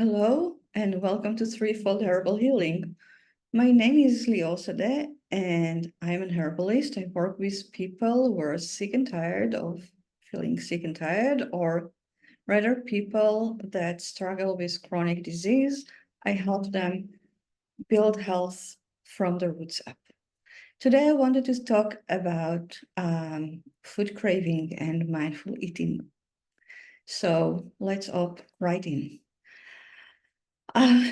Hello and welcome to Threefold Herbal Healing. My name is Liosade and I'm an herbalist. I work with people who are sick and tired of feeling sick and tired, or rather people that struggle with chronic disease. I help them build health from the roots up. Today I wanted to talk about food craving and mindful eating. So let's hop right in. Uh,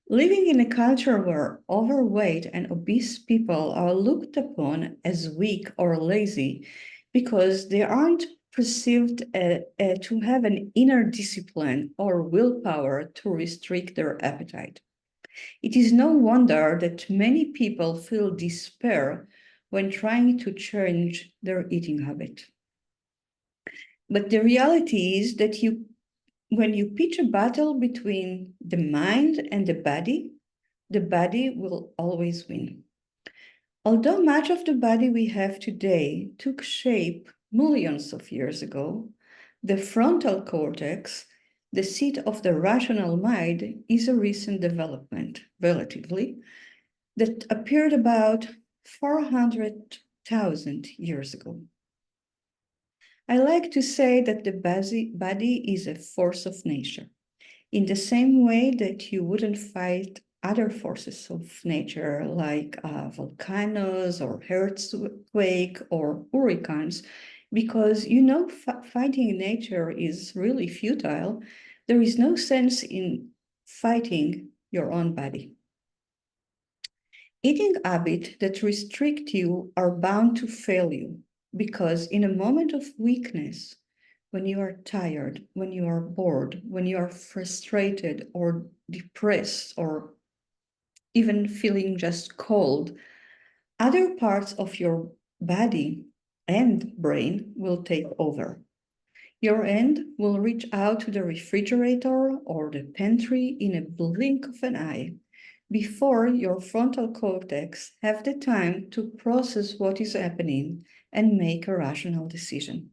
Living in a culture where overweight and obese people are looked upon as weak or lazy because they aren't perceived to have an inner discipline or willpower to restrict their appetite. It is no wonder that many people feel despair when trying to change their eating habit. But the reality is that when you pitch a battle between the mind and the body will always win. Although much of the body we have today took shape millions of years ago, the frontal cortex, the seat of the rational mind, is a recent development, relatively, that appeared about 400,000 years ago. I like to say that the body is a force of nature, in the same way that you wouldn't fight other forces of nature like volcanoes or earthquake or hurricanes, because fighting nature is really futile. There is no sense in fighting your own body. Eating habits that restrict you are bound to fail you, because in a moment of weakness, when you are tired, when you are bored, when you are frustrated or depressed, or even feeling just cold, other parts of your body and brain will take over. Your hand will reach out to the refrigerator or the pantry in a blink of an eye before your frontal cortex have the time to process what is happening and make a rational decision.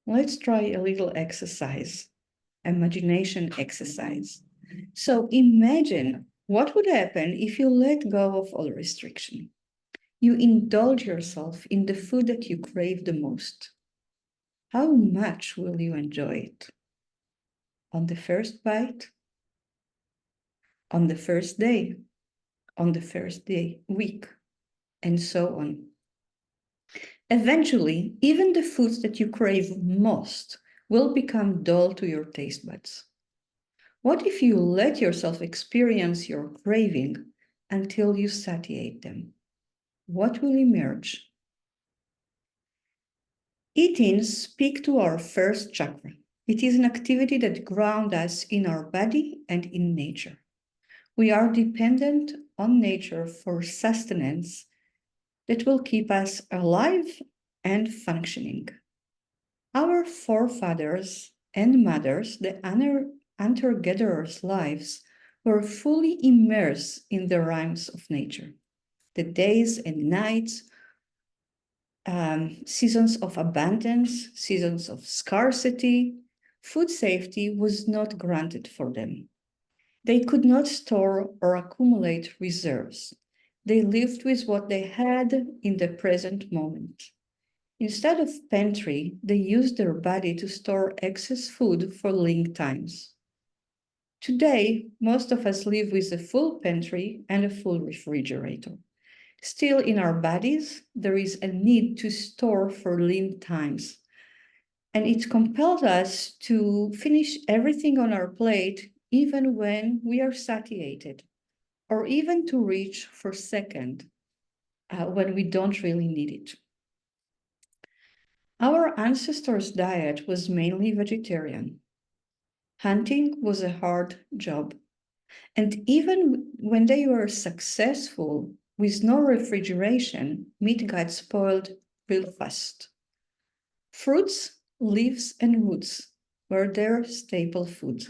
Let's try a little exercise, imagination exercise. So imagine what would happen if you let go of all restriction. You indulge yourself in the food that you crave the most. How much will you enjoy it? On the first bite? On the first day? On the first day, week, and so on. Eventually, even the foods that you crave most will become dull to your taste buds. What if you let yourself experience your craving until you satiate them? What will emerge? Eating speaks to our first chakra. It is an activity that grounds us in our body and in nature. We are dependent on nature for sustenance that will keep us alive and functioning. Our forefathers and mothers, the hunter-gatherers' lives, were fully immersed in the rhythms of nature. The days and nights, seasons of abundance, seasons of scarcity, food safety was not granted for them. They could not store or accumulate reserves. They lived with what they had in the present moment. Instead of pantry, they used their body to store excess food for lean times. Today, most of us live with a full pantry and a full refrigerator. Still, in our bodies, there is a need to store for lean times. And it compels us to finish everything on our plate even when we are satiated, or even to reach for second when we don't really need it. Our ancestors' diet was mainly vegetarian. Hunting was a hard job. And even when they were successful with no refrigeration, meat got spoiled real fast. Fruits, leaves, and roots were their staple food.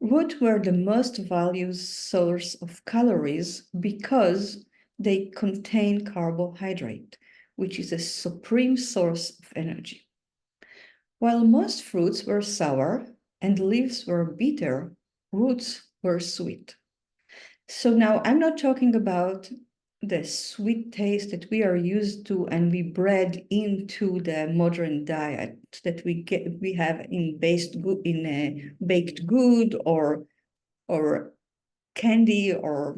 Roots were the most valued source of calories because they contain carbohydrate, which is a supreme source of energy. While most fruits were sour, and leaves were bitter, roots were sweet. So now I'm not talking about the sweet taste that we are used to and we bred into the modern diet that we have in a baked good or candy or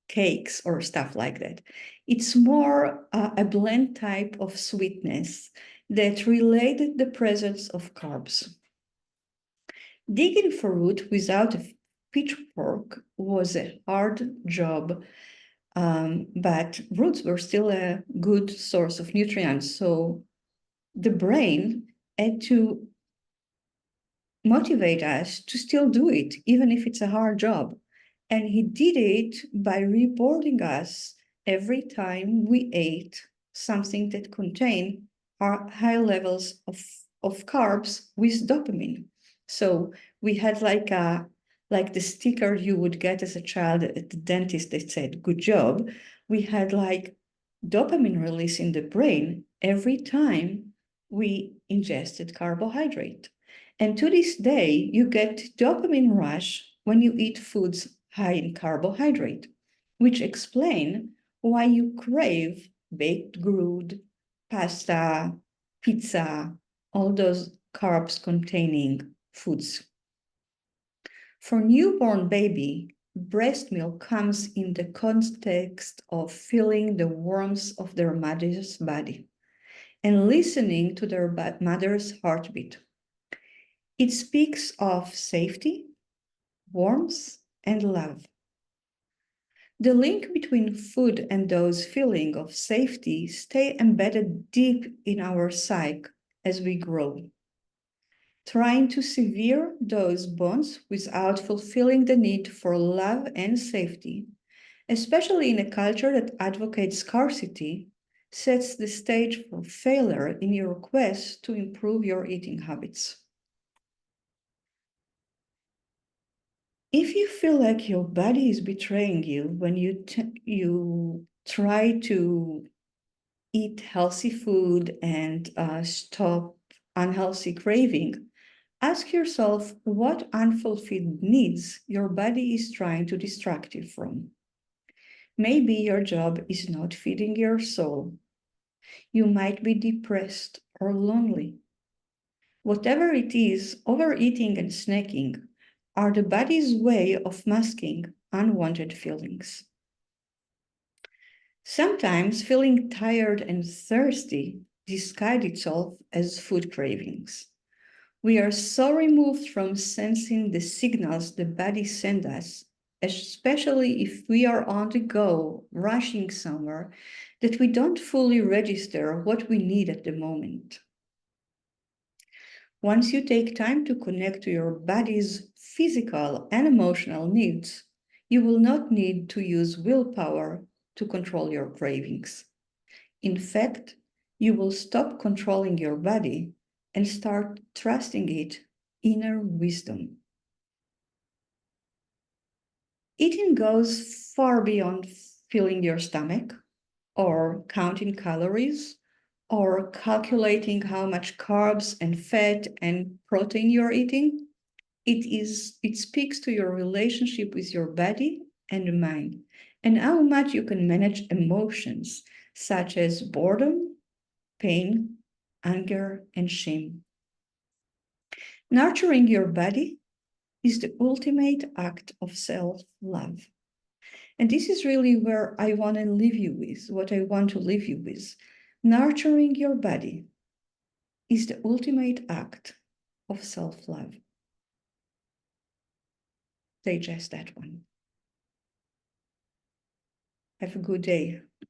cakes or stuff like that. It's more a blend type of sweetness that related the presence of carbs. Digging for root without a pitchfork was a hard job, but roots were still a good source of nutrients. So the brain had to motivate us to still do it, even if it's a hard job. And he did it by rewarding us every time we ate something that contained high levels of carbs with dopamine. So we had like the sticker you would get as a child at the dentist that said, good job. We had like dopamine release in the brain every time we ingested carbohydrate. And to this day, you get dopamine rush when you eat foods high in carbohydrate, which explain why you crave baked good, pasta, pizza, all those carbs containing foods. For newborn baby, breast milk comes in the context of feeling the warmth of their mother's body and listening to their mother's heartbeat. It speaks of safety, warmth, and love. The link between food and those feelings of safety stay embedded deep in our psyche as we grow. Trying to sever those bonds without fulfilling the need for love and safety, especially in a culture that advocates scarcity, sets the stage for failure in your quest to improve your eating habits. If you feel like your body is betraying you when you try to eat healthy food and stop unhealthy craving, ask yourself what unfulfilled needs your body is trying to distract you from. Maybe your job is not feeding your soul. You might be depressed or lonely. Whatever it is, overeating and snacking are the body's way of masking unwanted feelings. Sometimes feeling tired and thirsty disguises itself as food cravings. We are so removed from sensing the signals the body sends us, especially if we are on the go, rushing somewhere, that we don't fully register what we need at the moment. Once you take time to connect to your body's physical and emotional needs, you will not need to use willpower to control your cravings. In fact, you will stop controlling your body and start trusting its inner wisdom. Eating goes far beyond filling your stomach or counting calories or calculating how much carbs and fat and protein you're eating. It speaks to your relationship with your body and mind and how much you can manage emotions such as boredom, pain, anger, and shame. Nurturing your body is the ultimate act of self-love. And this is really where I want to leave you with, what I want to leave you with. Nurturing your body is the ultimate act of self-love. Digest that one. Have a good day.